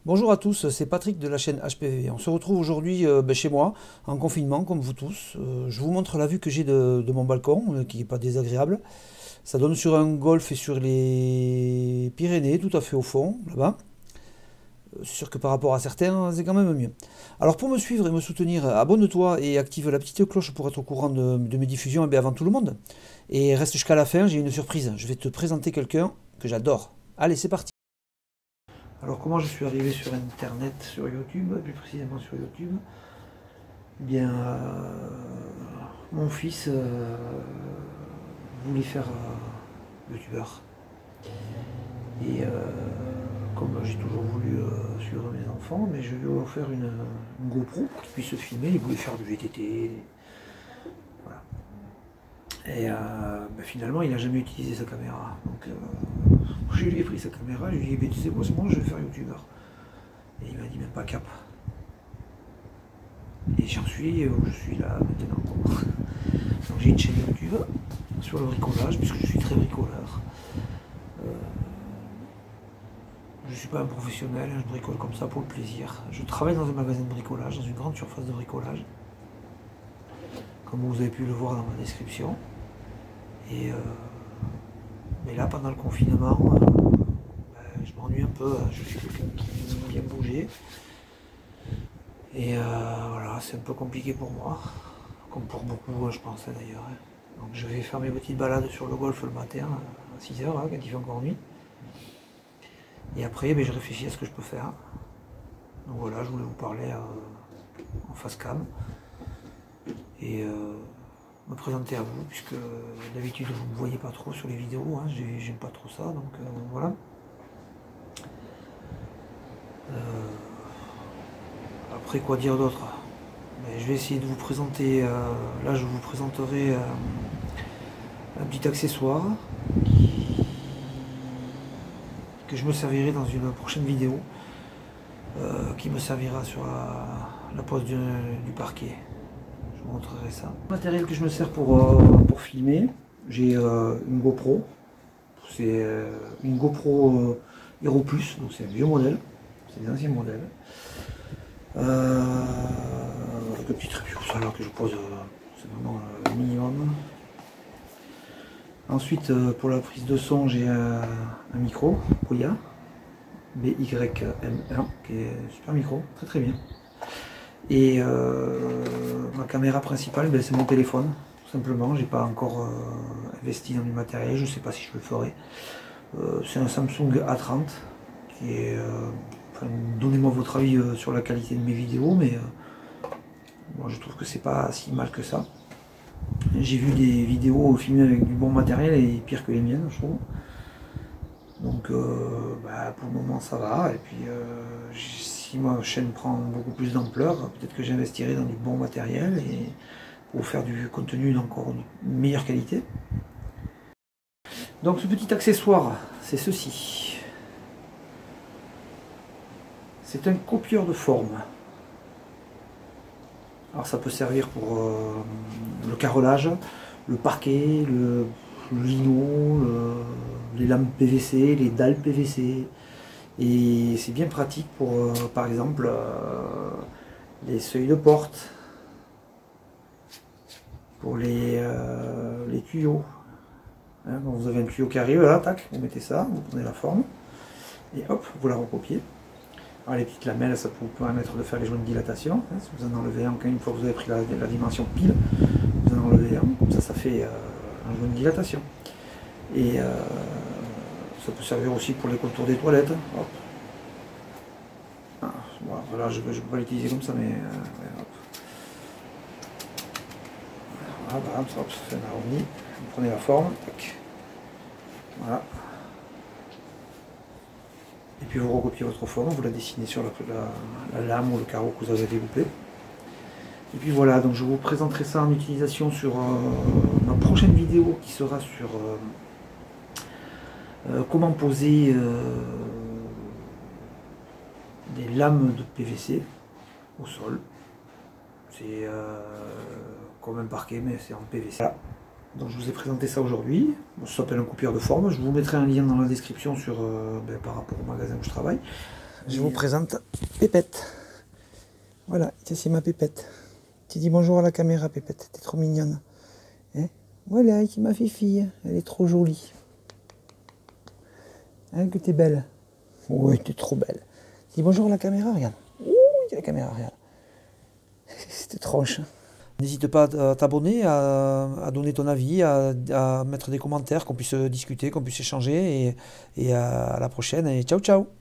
Bonjour à tous, c'est Patrick de la chaîne HPV. On se retrouve aujourd'hui chez moi, en confinement, comme vous tous. Je vous montre la vue que j'ai de mon balcon, qui n'est pas désagréable. Ça donne sur un golfe et sur les Pyrénées, tout à fait au fond, là-bas. C'est sûr que par rapport à certains, c'est quand même mieux. Alors pour me suivre et me soutenir, abonne-toi et active la petite cloche pour être au courant de mes diffusions avant tout le monde. Et reste jusqu'à la fin, j'ai une surprise. Je vais te présenter quelqu'un que j'adore. Allez, c'est parti. Alors comment je suis arrivé sur internet, sur YouTube, plus précisément sur YouTube? Eh bien, mon fils voulait faire youtubeur. Et comme j'ai toujours voulu suivre mes enfants, mais je lui ai offert une GoPro pour qu'il puisse se filmer. Il voulait faire du VTT. Voilà. Et finalement, il n'a jamais utilisé sa caméra. Donc je lui ai pris sa caméra, je lui ai dit, tu sais quoi, c'est bon, je vais faire youtubeur. Et il m'a dit, même pas cap. Et j'en suis où je suis là maintenant. Donc j'ai une chaîne YouTube sur le bricolage, puisque je suis très bricoleur. Je ne suis pas un professionnel, je bricole comme ça pour le plaisir. Je travaille dans un magasin de bricolage, dans une grande surface de bricolage, comme vous avez pu le voir dans ma description. Et mais là, pendant le confinement, je m'ennuie un peu, je suis quelqu'un qui aime bien bouger. Et voilà, c'est un peu compliqué pour moi, comme pour beaucoup, je pense d'ailleurs. Donc je vais faire mes petites balades sur le golf le matin, à 6h, quand il fait encore nuit. Et après, je réfléchis à ce que je peux faire. Donc voilà, je voulais vous parler en face cam. Et me présenter à vous, puisque d'habitude vous ne me voyez pas trop sur les vidéos, hein, j'aime pas trop ça, donc voilà. Après, quoi dire d'autre? Je vais essayer de vous présenter, là je vous présenterai un petit accessoire que je me servirai dans une prochaine vidéo, qui me servira sur la pose du parquet. Je vous montrerai ça. Le matériel que je me sers pour filmer, j'ai une GoPro. C'est une GoPro Hero Plus, donc c'est un vieux modèle, c'est des anciens modèles. Avec un petit trépied au sol que je pose, c'est vraiment le minimum. Ensuite, pour la prise de son, j'ai un micro Boya BYM1, qui est un super micro, très très bien. Et ma caméra principale, c'est mon téléphone, tout simplement. J'ai pas encore investi dans du matériel, je ne sais pas si je le ferai. C'est un Samsung A30 qui est. Donnez-moi votre avis sur la qualité de mes vidéos, mais moi je trouve que c'est pas si mal que ça. J'ai vu des vidéos filmées avec du bon matériel et pire que les miennes, je trouve. Donc pour le moment ça va. Et puis si ma chaîne prend beaucoup plus d'ampleur, peut-être que j'investirai dans du bon matériel et pour faire du contenu d'encore une meilleure qualité. Donc ce petit accessoire, c'est ceci. C'est un copieur de forme. Alors ça peut servir pour le carrelage, le parquet, le lino, les lames PVC, les dalles PVC. Et c'est bien pratique pour, par exemple, les seuils de porte, pour les tuyaux. Hein, quand vous avez un tuyau qui arrive, là, tac, vous mettez ça, vous prenez la forme, et hop, vous la recopiez. Alors les petites lamelles, ça peut vous permettre de faire les joints de dilatation. Hein, si vous en enlevez un, une fois que vous avez pris la dimension pile, vous en enlevez un, comme ça fait un joint de dilatation. Et ça peut servir aussi pour les contours des toilettes. Hop. Ah, voilà, je ne peux pas l'utiliser comme ça, mais hop. Voilà, hop, ça fait un arrondi. Vous prenez la forme, tac. Voilà. Et puis vous recopiez votre forme, vous la dessinez sur la lame ou le carreau que vous avez découpé. Et puis voilà, donc je vous présenterai ça en utilisation sur ma prochaine vidéo qui sera sur comment poser des lames de PVC au sol. C'est comme un parquet mais c'est en PVC. Voilà. Donc je vous ai présenté ça aujourd'hui. Ça s'appelle un copieur de forme. Je vous mettrai un lien dans la description sur, par rapport au magasin où je travaille. Je vous présente Pépette. Voilà, c'est ma Pépette. Tu dis bonjour à la caméra, Pépette. T'es trop mignonne. Hein, voilà, c'est ma fille. Elle est trop jolie. Hein, que t'es belle. Oui, t'es trop belle. Dis bonjour à la caméra, regarde. Ouh, il y a la caméra, regarde. C'était tronche. N'hésite pas à t'abonner, à donner ton avis, à mettre des commentaires, qu'on puisse discuter, qu'on puisse échanger. Et à la prochaine. Et ciao, ciao.